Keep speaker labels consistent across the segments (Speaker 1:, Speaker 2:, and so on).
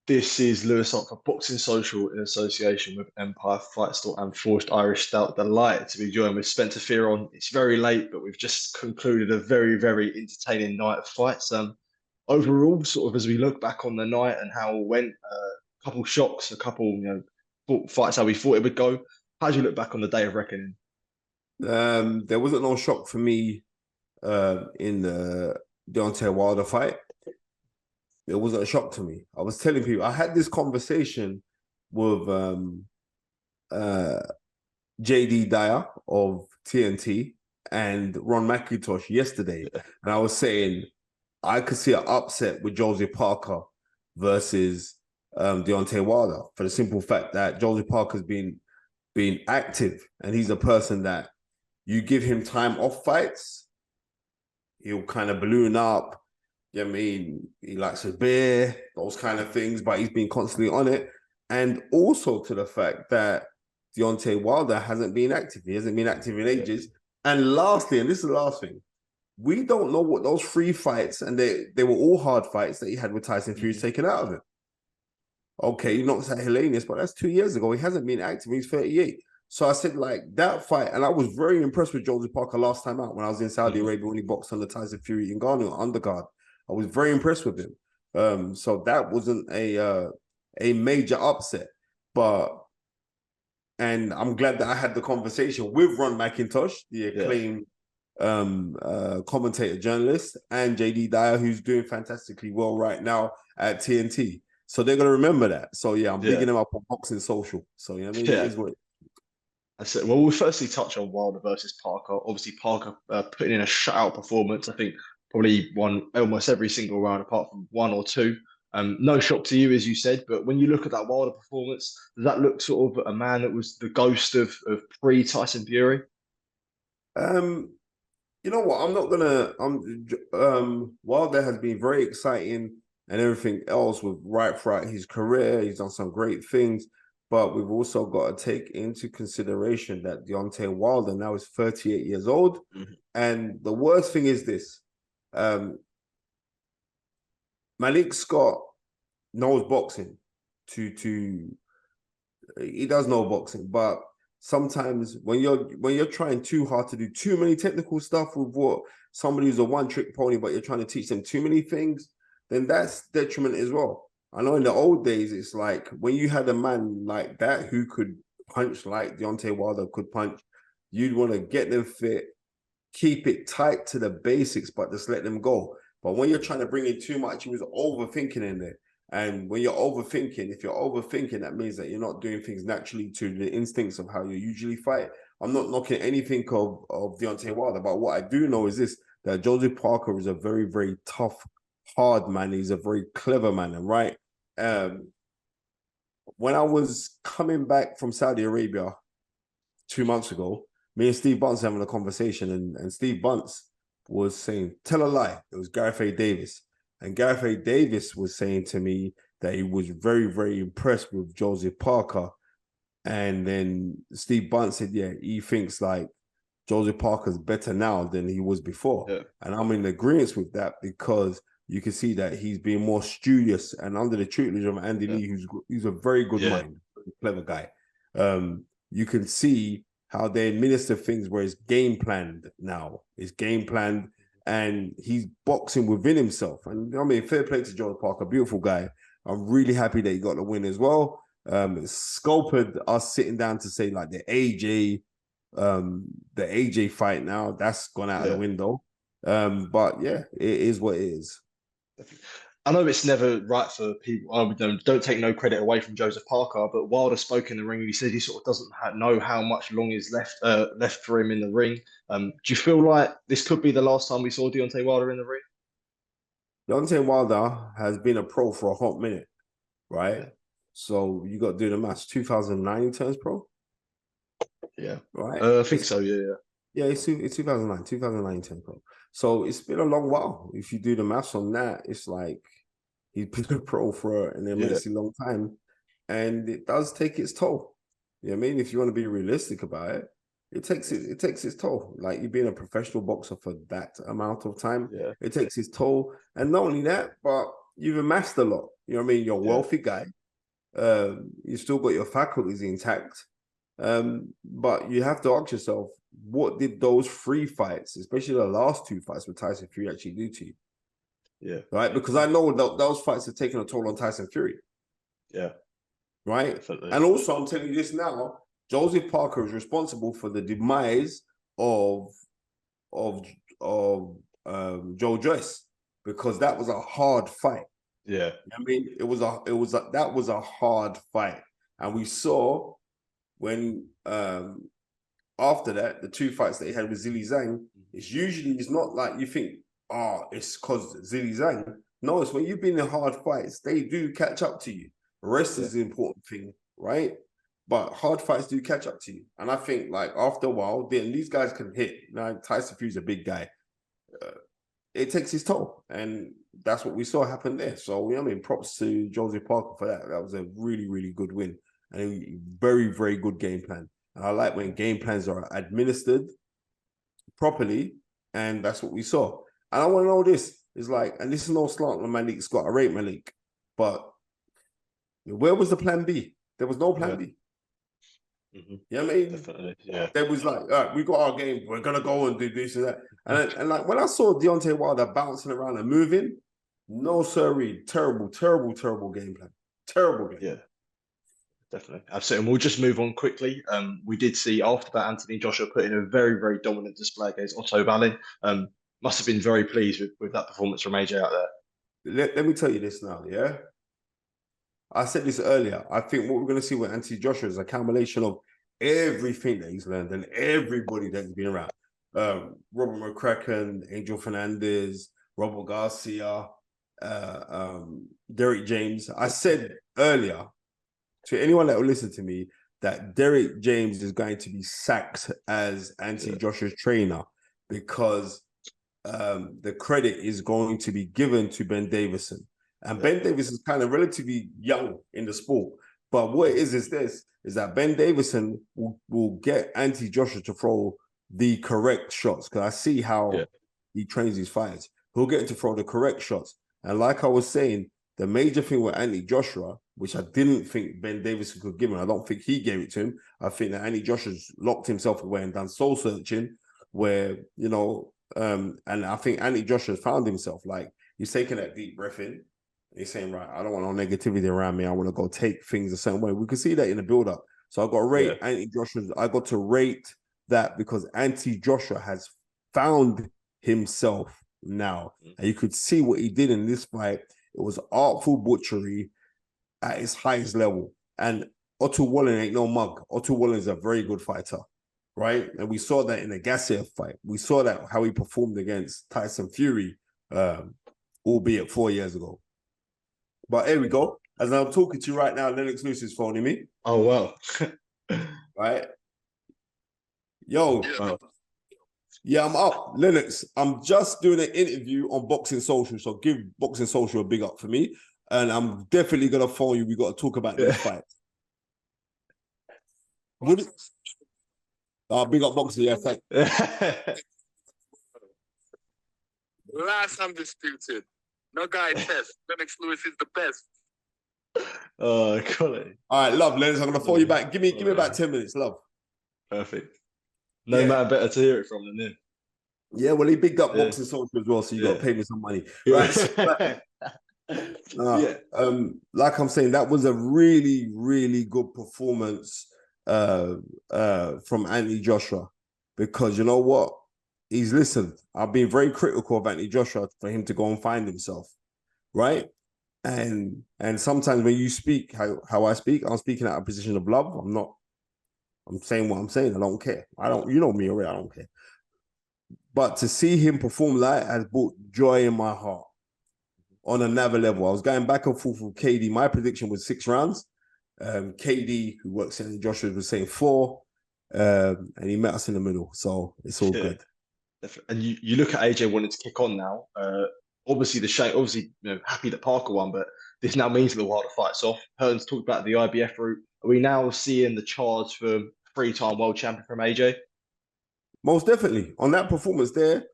Speaker 1: This is Lewis Hart for Boxing Social in association with Empire Fight Store and Forged Irish Stout. Delighted to be joined with Spencer Fearon. It's very late, but we've just concluded a very, very entertaining night of fights. Overall, sort of as we look back on the night and how it went, a couple shocks, a couple, fights how we thought it would go. How do you look back on the day of reckoning?
Speaker 2: There wasn't no shock for me in the Deontay Wilder fight. It wasn't a shock to me. I was telling people, I had this conversation with JD Dyer of TNT and Ron McIntosh yesterday. And I was saying I could see an upset with Joseph Parker versus Deontay Wilder for the simple fact that Joseph Parker's been active, and he's a person that you give him time off fights, he'll kind of balloon up. You know what I mean? He likes a beer, those kind of things, but he's been constantly on it. And also to the fact that Deontay Wilder hasn't been active. He hasn't been active in ages. And lastly, and this is the last thing, we don't know what those 3 fights, and they were all hard fights that he had with Tyson Fury's taken out of him. Okay, he knocks out Hellenius, but that's 2 years ago. He hasn't been active. He's 38. So I said, like, that fight, and I was very impressed with Joseph Parker last time out when I was in Saudi Arabia when he boxed on the Tyson Fury in Ghana undercard. I was very impressed with him. So that wasn't a major upset. And I'm glad that I had the conversation with Ron McIntosh, the acclaimed commentator journalist, and JD Dyer, who's doing fantastically well right now at TNT. So they're going to remember that. So yeah, I'm bigging them up on Boxing Social. So you know what I mean? It is what
Speaker 1: I said, well, we'll firstly touch on Wilder versus Parker. Obviously, Parker putting in a shutout performance. I think probably won almost every single round apart from 1 or 2. No shock to you, as you said, but when you look at that Wilder performance, does that look sort of a man that was the ghost of pre-Tyson Fury?
Speaker 2: You know what? I'm not gonna. Wilder has been very exciting and everything else with right throughout his career. He's done some great things, but we've also got to take into consideration that Deontay Wilder now is 38 years old, and the worst thing is this: Malik Scott knows boxing. He does know boxing, but sometimes when you're trying too hard to do too many technical stuff with what somebody who's a one-trick pony, but you're trying to teach them too many things, then that's detriment as well. I know in the old days, it's like when you had a man like that who could punch like Deontay Wilder could punch, you'd want to get them fit, keep it tight to the basics, but just let them go. But when you're trying to bring in too much, he was overthinking in there. And when you're overthinking, if you're overthinking, that means that you're not doing things naturally to the instincts of how you usually fight. I'm not knocking anything of Deontay Wilder, but what I do know is this, that Joseph Parker is a very, very tough, hard man. He's a very clever man, and right? When I was coming back from Saudi Arabia 2 months ago, me and Steve Bunce having a conversation, and Steve Bunce was saying, tell a lie. It was Gareth A. Davis. And Gareth A. Davis was saying to me that he was very, very impressed with Joseph Parker. And then Steve Bunce said, yeah, he thinks like Joseph Parker's better now than he was before. Yeah. And I'm in agreement with that because you can see that he's being more studious and under the tutelage of Andy Lee, who's a very good mind, very clever guy. You can see how they administer things where it's game planned now. It's game planned and he's boxing within himself. And I mean, fair play to Joseph Parker, beautiful guy. I'm really happy that he got the win as well. Sculpted us sitting down to say like the AJ fight now, that's gone out of the window. But yeah, it is what it is.
Speaker 1: I know it's never right for people. Don't take no credit away from Joseph Parker, but Wilder spoke in the ring. He said he sort of doesn't know how much long is left for him in the ring. Do you feel like this could be the last time we saw Deontay Wilder in the ring?
Speaker 2: Deontay Wilder has been a pro for a hot minute, right? Yeah. So you got to do the maths. 2009 he turns pro.
Speaker 1: Yeah,
Speaker 2: right.
Speaker 1: I think so. Yeah.
Speaker 2: Yeah, it's 2009. 2009 turns pro. So it's been a long while. If you do the maths on that, it's like he's been a pro for an immensely long time, and it does take its toll. You know what I mean? If you want to be realistic about it, it takes its toll. Like you've been a professional boxer for that amount of time, it takes its toll. And not only that, but you've amassed a lot. You know what I mean? You're a
Speaker 1: Yeah.
Speaker 2: wealthy guy. You still got your faculties intact. But you have to ask yourself, what did those 3 fights, especially the last 2 fights with Tyson Fury, actually do to you?
Speaker 1: Yeah.
Speaker 2: Right? Because I know that those fights have taken a toll on Tyson Fury.
Speaker 1: Yeah.
Speaker 2: Right?
Speaker 1: Definitely.
Speaker 2: And also, I'm telling you this now, Joseph Parker is responsible for the demise of Joe Joyce, because that was a hard fight.
Speaker 1: Yeah.
Speaker 2: I mean, that was a hard fight. And we saw when after that, the 2 fights that he had with Zhilei Zhang, it's not like you think, it's because Zhilei Zhang. No, it's when you've been in hard fights, they do catch up to you. Rest is the important thing, right? But hard fights do catch up to you. And I think, like, after a while, then these guys can hit. Now, Tyson Fury's a big guy. It takes its toll. And that's what we saw happen there. So, I mean, props to Joseph Parker for that. That was a really, really good win. And a very, very good game plan. And I like when game plans are administered properly. And that's what we saw. And I want to know this. It's like, and this is no slant on Malik Scott. I rate Malik. But where was the plan B? There was no plan B.
Speaker 1: Mm-hmm.
Speaker 2: You know what I mean?
Speaker 1: Definitely, yeah.
Speaker 2: There was like, all right, we got our game. We're gonna go and do this and that. And like when I saw Deontay Wilder bouncing around and moving, no sirree, terrible game plan. Terrible game.
Speaker 1: Yeah, definitely, absolutely. And we'll just move on quickly. We did see after that Anthony Joshua put in a very, very dominant display against Otto Wallin. Must have been very pleased with that performance from AJ out there.
Speaker 2: Let me tell you this now, yeah. I said this earlier. I think what we're going to see with Anthony Joshua is a combination of everything that he's learned and everybody that he's been around. Robert McCracken, Angel Fernandez, Robert Garcia, Derek James. I said earlier to anyone that will listen to me that Derek James is going to be sacked as Anthony Joshua's trainer, because the credit is going to be given to Ben Davison. And Ben Davison is kind of relatively young in the sport. But what it is that Ben Davison will get Anthony Joshua to throw the correct shots. Because I see how he trains his fighters. He'll get him to throw the correct shots. And like I was saying, the major thing with Anthony Joshua, which I didn't think Ben Davison could give him, I don't think he gave it to him. I think that Anthony Joshua's locked himself away and done soul searching where, you know, and I think Anthony Joshua's found himself. Like, he's taking that deep breath in. He's saying, right, I don't want no negativity around me. I want to go take things a certain way. We could see that in the build-up. So I got to rate Anthony Joshua. I got to rate that because Anthony Joshua has found himself now. And you could see what he did in this fight. It was artful butchery at its highest level. And Otto Wallin ain't no mug. Otto Wallin is a very good fighter, right? And we saw that in the Gassiev fight. We saw that how he performed against Tyson Fury, albeit 4 years ago. But here we go. As I'm talking to you right now, Lennox Lewis is phoning me.
Speaker 1: Oh, wow.
Speaker 2: Right? Yo. Yeah, I'm up. Lennox, I'm just doing an interview on Boxing Social, so give Boxing Social a big up for me. And I'm definitely going to phone you. We got to talk about this fight. Big up Boxing, yeah, thanks.
Speaker 3: Last undisputed. No guy test. Lennox Lewis is the best.
Speaker 1: Oh, quality.
Speaker 2: All right, love, Lennox. I'm going to phone you back. Give me about 10 minutes, love.
Speaker 1: Perfect. No man better to hear it from than him.
Speaker 2: Yeah, well, he bigged up Boxing Social as well, so you got to pay me some money. Right? Like I'm saying, that was a really, really good performance from Anthony Joshua, because you know what? He's listened. I've been very critical of Anthony Joshua for him to go and find himself, right? And sometimes when you speak how I speak, I'm speaking out of a position of love. I'm saying what I'm saying. I don't care. You know me already. I don't care. But to see him perform like that has brought joy in my heart on another level. I was going back and forth with KD. My prediction was 6 rounds. KD, who works in Joshua, was saying 4. And he met us in the middle. So it's all good.
Speaker 1: And you look at AJ wanting to kick on now. Obviously, happy that Parker won, but this now means that the Wilder fight's off. Hearns talked about the IBF route. Are we now seeing the charge for 3-time world champion from AJ?
Speaker 2: Most definitely. On that performance there,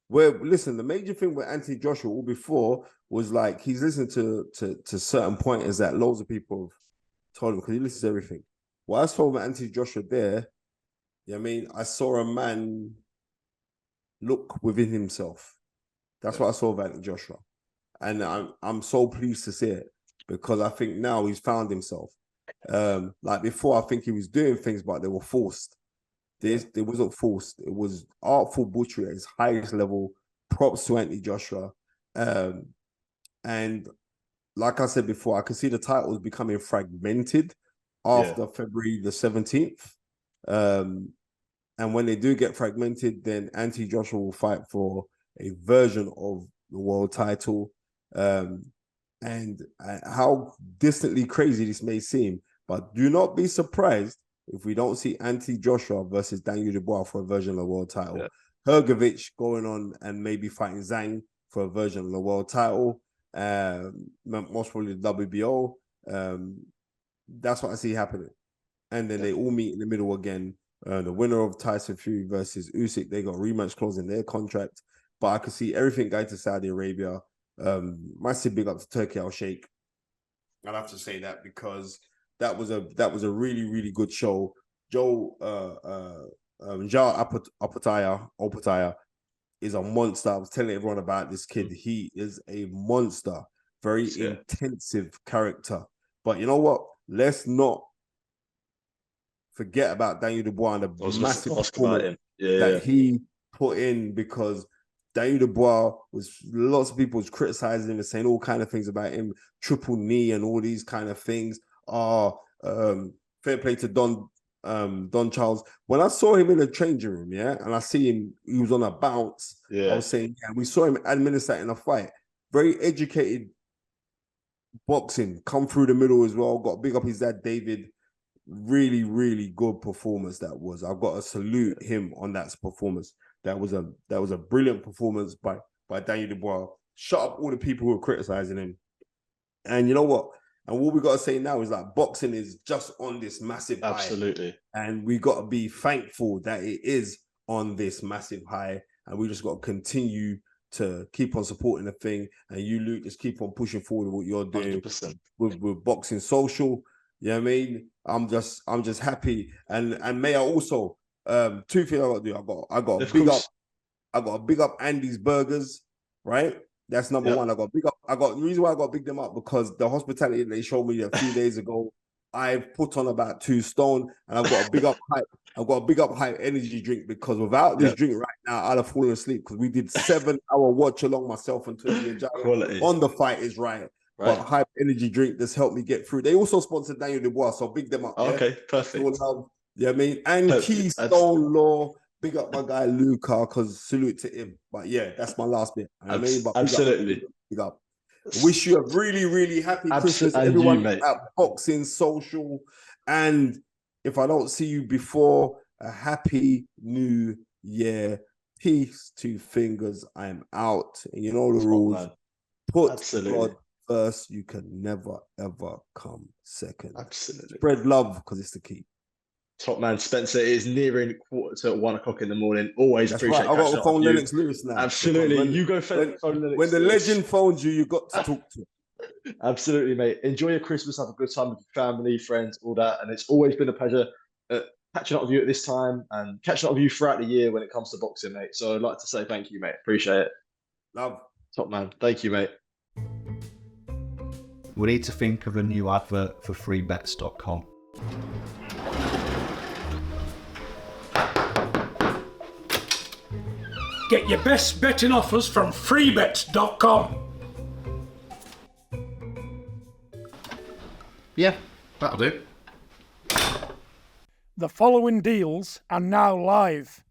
Speaker 2: Where listen, the major thing with Anthony Joshua all before was like he's listened to certain pointers that loads of people have told him because he listens to everything. What I saw with Anthony Joshua there, you know what I mean, I saw a man look within himself. That's what I saw with Anthony Joshua. And I'm so pleased to see it because I think now he's found himself. Like before, I think he was doing things, but they were forced. It wasn't forced. It was artful butchery at its highest level. Props to Anthony Joshua. And like I said before, I can see the titles becoming fragmented after February the 17th. And when they do get fragmented, then Anthony Joshua will fight for a version of the world title. And how distantly crazy this may seem, but do not be surprised if we don't see Anthony Joshua versus Daniel Dubois for a version of the world title. Yeah. Hrgovic going on and maybe fighting Zhang for a version of the world title. Most probably the WBO. That's what I see happening. And then they all meet in the middle again. The winner of Tyson Fury versus Usyk, they got a rematch clause in their contract. But I could see everything going to Saudi Arabia. Massive big up to Turkey Al Sheikh. I'd have to say that because that was a really, really good show. Joe Opataya is a monster. I was telling everyone about this kid. He is a monster. Very intensive character. But you know what? Let's not forget about Daniel Dubois and the massive performance that he put in, because Daniel Dubois lots of people was criticizing him and saying all kind of things about him, triple knee and all these kind of things. Fair play to Don Charles. When I saw him in the changing room, and I see him, he was on a bounce. I was saying, we saw him administer in a fight. Very educated boxing, come through the middle as well. Got to big up his dad, David. Really, really good performance that was. I've got to salute him on that performance. That was a brilliant performance by Daniel Dubois. Shut up all the people who are criticizing him. And you know what? And what we got to say now is that boxing is just on this massive high.
Speaker 1: Absolutely.
Speaker 2: And we got to be thankful that it is on this massive high. And we just got to continue to keep on supporting the thing. And you, Luke, just keep on pushing forward what you're doing
Speaker 1: 100%.
Speaker 2: with Boxing Social. You know what I mean? I'm just happy. And may I also two things I got to do. I got to big up Andy's Burgers, right? That's number one. I got the reason why I got to big them up, because the hospitality they showed me a few days ago, I've put on about 2 stone, and I've got a big up hype. I've got a big up hype energy drink, because without this drink right now, I'd have fallen asleep, because we did 7-hour watch along myself and Tony and Jarrell on The Fight Is Right. But hype energy drink that's helped me get through. They also sponsored Daniel Dubois, so big them up.
Speaker 1: Okay, perfect.
Speaker 2: So, I mean, and perfect. Keystone Law. Big up my guy Luca, because salute to him. But yeah, that's my last bit. I mean, but
Speaker 1: absolutely.
Speaker 2: Big up. Wish you a really, really happy Christmas, everyone at Boxing Social. And if I don't see you before, a happy new year. Peace, 2 fingers. I'm out. And you know the rules. Put God first. You can never, ever come second.
Speaker 1: Absolutely.
Speaker 2: Spread love, because it's the key.
Speaker 1: Top man, Spencer. It is nearing 1:15 in the morning. Always
Speaker 2: That's
Speaker 1: appreciate.
Speaker 2: Right. I got to phone Lennox Lewis now.
Speaker 1: Absolutely, you go phone Lennox.
Speaker 2: When the legend phones you, you got to talk to.
Speaker 1: Absolutely, mate. Enjoy your Christmas. Have a good time with your family, friends, all that. And it's always been a pleasure catching up with you at this time and catching up with you throughout the year when it comes to boxing, mate. So I'd like to say thank you, mate. Appreciate it.
Speaker 2: Love.
Speaker 1: Top man. Thank you, mate.
Speaker 4: We need to think of a new advert for freebets.com.
Speaker 5: Get your best betting offers from freebets.com.
Speaker 4: Yeah, that'll do.
Speaker 5: The following deals are now live.